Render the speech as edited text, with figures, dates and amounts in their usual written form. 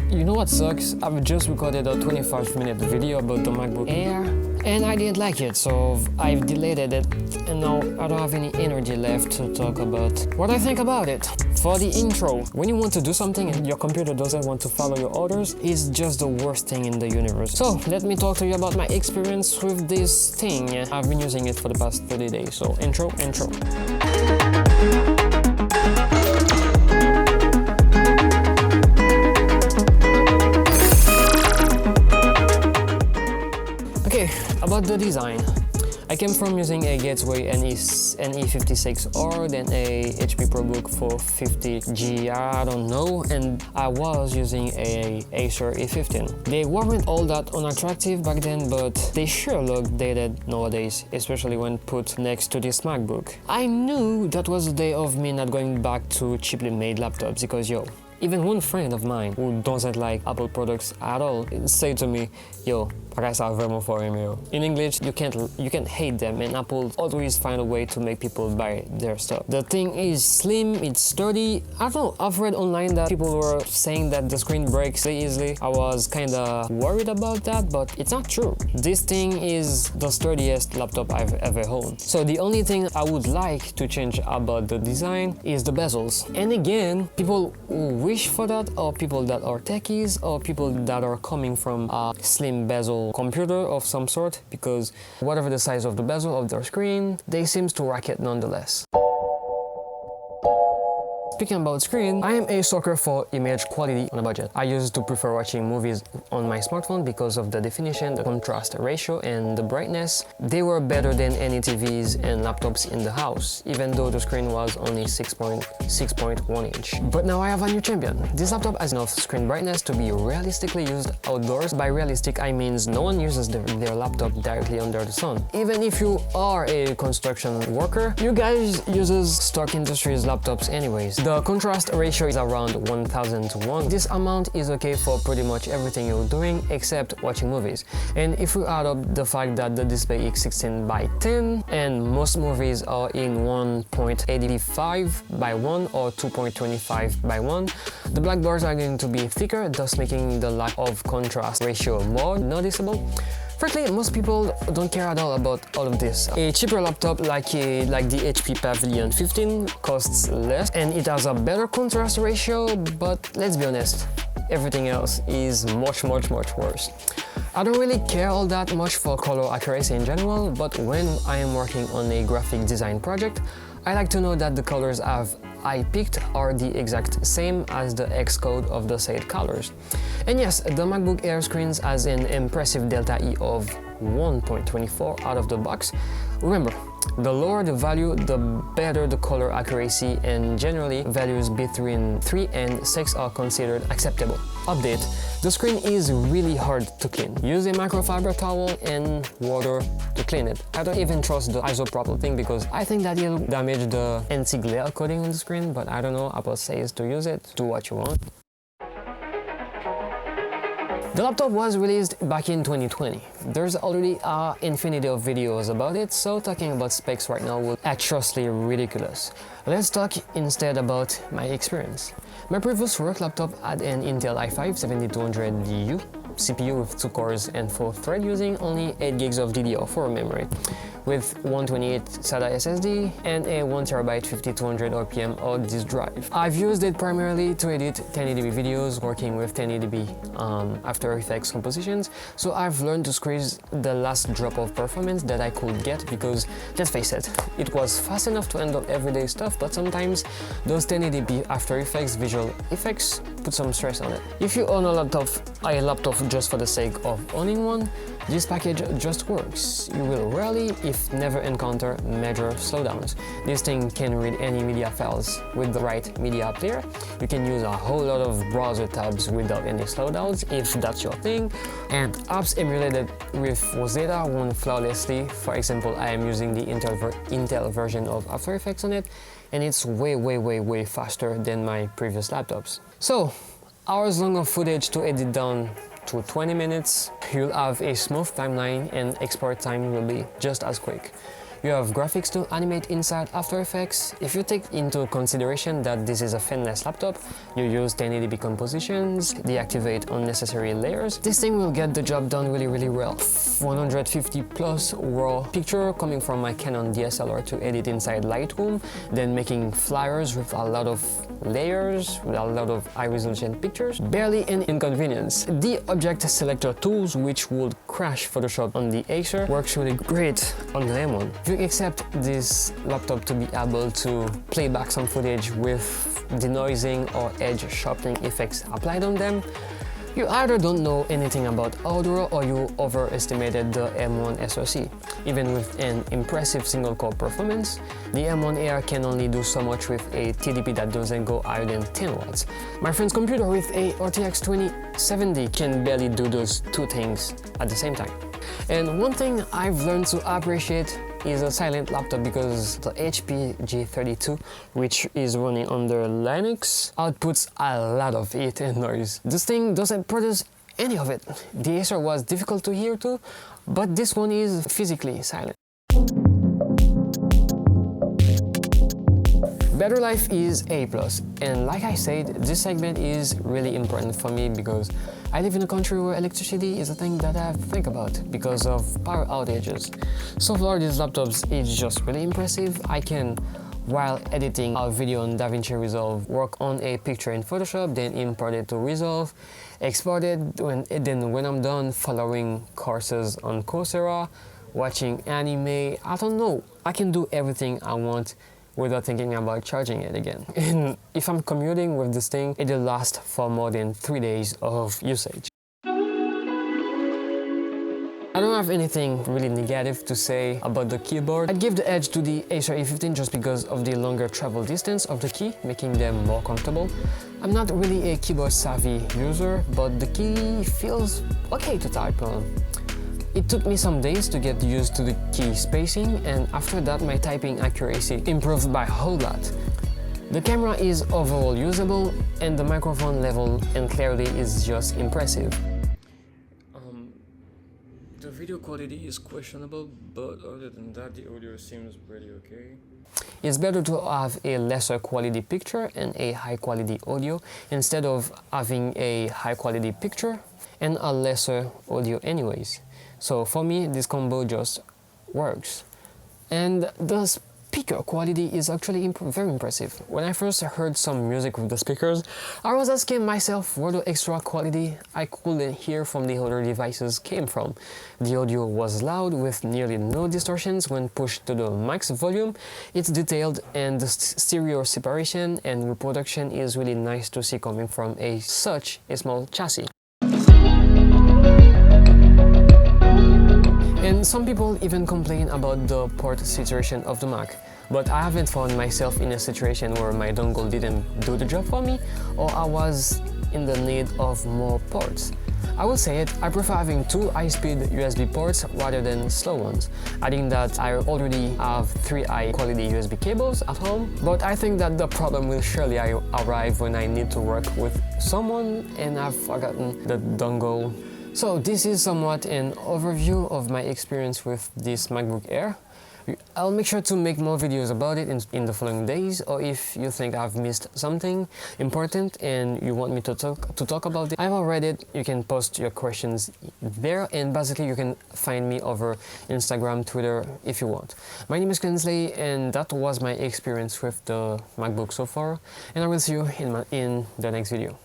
You know what sucks? I've just recorded a 25-minute video about the MacBook Air and I didn't like it, so I've deleted it, and now I don't have any energy left to talk about what I think about it. For the intro, when you want to do something and your computer doesn't want to follow your orders, it's just the worst thing in the universe. So let me talk to you about my experience with this thing. I've been using it for the past 30 days, so intro. About the design, I came from using a Gateway NE56R, then a HP ProBook 450G, I don't know, and I was using a Acer E15. They weren't all that unattractive back then, but they sure look dated nowadays, especially when put next to this MacBook. I knew that was the day of me not going back to cheaply made laptops, because even one friend of mine who doesn't like Apple products at all said to me, vraiment fort, yo. In English, you can't hate them, and Apple always find a way to make people buy their stuff. The thing is slim, it's sturdy. I don't know, I've read online that people were saying that the screen breaks easily. I was kinda worried about that, but it's not true. This thing is the sturdiest laptop I've ever owned. So the only thing I would like to change about the design is the bezels. And again, people who wish for that, or people that are techies, or people that are coming from a slim bezel computer of some sort, because whatever the size of the bezel of their screen, they seem to rock it nonetheless. Speaking about screen, I am a sucker for image quality on a budget. I used to prefer watching movies on my smartphone because of the definition, the contrast ratio, and the brightness. They were better than any TVs and laptops in the house, even though the screen was only 6.1 inch. But now I have a new champion. This laptop has enough screen brightness to be realistically used outdoors. By realistic, I mean no one uses their laptop directly under the sun. Even if you are a construction worker, you guys uses stock industries laptops anyways. The contrast ratio is around 1000 to 1. This amount is okay for pretty much everything you're doing except watching movies. And if we add up the fact that the display is 16:10 and most movies are in 1.85 by 1 or 2.25 by 1, the black bars are going to be thicker, thus making the lack of contrast ratio more noticeable. Frankly, most people don't care at all about all of this. A cheaper laptop like the HP Pavilion 15 costs less and it has a better contrast ratio, but let's be honest, everything else is much worse. I don't really care all that much for color accuracy in general, but when I am working on a graphic design project, I like to know that the colors I picked are the exact same as the Xcode of the said colors. And yes, the MacBook Air screens has an impressive delta E of 1.24 out of the box. Remember, the lower the value, the better the color accuracy, and generally values between 3 and 6 are considered acceptable. Update: the screen is really hard to clean. Use a microfiber towel and water to clean it. I don't even trust the isopropyl thing because I think that it'll damage the anti-glare coating on the screen, but I don't know, Apple says to use it, do what you want. The laptop was released back in 2020. There's already an infinity of videos about it, so talking about specs right now would be atrociously ridiculous. Let's talk instead about my experience. My previous work laptop had an Intel i5-7200U CPU with 2 cores and 4 threads using only 8 gigs of DDR4 memory, with 128 SATA SSD and a 1TB 5200 RPM hard disk drive. I've used it primarily to edit 1080p videos, working with 1080p After Effects compositions, so I've learned to squeeze the last drop of performance that I could get because, let's face it, it was fast enough to handle everyday stuff, but sometimes those 1080p After Effects visual effects put some stress on it. If you own a laptop just for the sake of owning one, this package just works. You will rarely, if never, encounter major slowdowns. This thing can read any media files with the right media player. You can use a whole lot of browser tabs without any slowdowns if that's your thing, and apps emulated with Rosetta run flawlessly. For example, I am using the Intel version of After Effects on it, and it's way faster than my previous laptops. So, hours long of footage to edit down to 20 minutes, you'll have a smooth timeline and export time will be just as quick. You have graphics to animate inside After Effects. If you take into consideration that this is a fanless laptop, you use 1080p compositions, deactivate unnecessary layers, this thing will get the job done really well. 150 plus raw picture coming from my Canon DSLR to edit inside Lightroom, then making flyers with a lot of layers, with a lot of high resolution pictures. Barely an inconvenience. The object selector tools, which would crash Photoshop on the Acer, works really great on the M1. If you accept this laptop to be able to play back some footage with denoising or edge sharpening effects applied on them, you either don't know anything about audio or you overestimated the M1 SoC. Even with an impressive single-core performance, the M1 Air can only do so much with a TDP that doesn't go higher than 10 watts. My friend's computer with a RTX 2070 can barely do those two things at the same time. And one thing I've learned to appreciate is a silent laptop, because the HP G32, which is running under Linux, outputs a lot of heat and noise. This thing doesn't produce any of it. The Acer was difficult to hear too, but this one is physically silent. Battery life is A+, and like I said, this segment is really important for me because I live in a country where electricity is a thing that I have to think about because of power outages. So far, these laptops is just really impressive. I can, while editing a video on DaVinci Resolve, work on a picture in Photoshop, then import it to Resolve, export it, then when I'm done, following courses on Coursera, watching anime, I don't know. I can do everything I want without thinking about charging it again. And if I'm commuting with this thing, it'll last for more than 3 days of usage. I don't have anything really negative to say about the keyboard. I'd give the edge to the Acer A15 just because of the longer travel distance of the key, making them more comfortable. I'm not really a keyboard savvy user, but the key feels okay to type on. It took me some days to get used to the key spacing, and after that my typing accuracy improved by a whole lot. The camera is overall usable, and the microphone level and clarity is just impressive. The video quality is questionable, but other than that the audio seems pretty okay. It's better to have a lesser quality picture and a high quality audio instead of having a high quality picture and a lesser audio anyways. So for me, this combo just works. And the speaker quality is actually very impressive. When I first heard some music with the speakers, I was asking myself where the extra quality I couldn't hear from the other devices came from. The audio was loud with nearly no distortions when pushed to the max volume. It's detailed, and the stereo separation and reproduction is really nice to see coming from such a small chassis. And some people even complain about the port situation of the Mac, but I haven't found myself in a situation where my dongle didn't do the job for me, or I was in the need of more ports. I will say it, I prefer having 2 high-speed USB ports rather than slow ones, adding that I already have 3 high-quality USB cables at home, but I think that the problem will surely arrive when I need to work with someone and I've forgotten the dongle. So this is somewhat an overview of my experience with this MacBook Air. I'll make sure to make more videos about it in the following days, or if you think I've missed something important and you want me to talk about it, I've already read it. You can post your questions there, and basically you can find me over Instagram, Twitter if you want. My name is Kinsley, and that was my experience with the MacBook so far, and I will see you in the next video.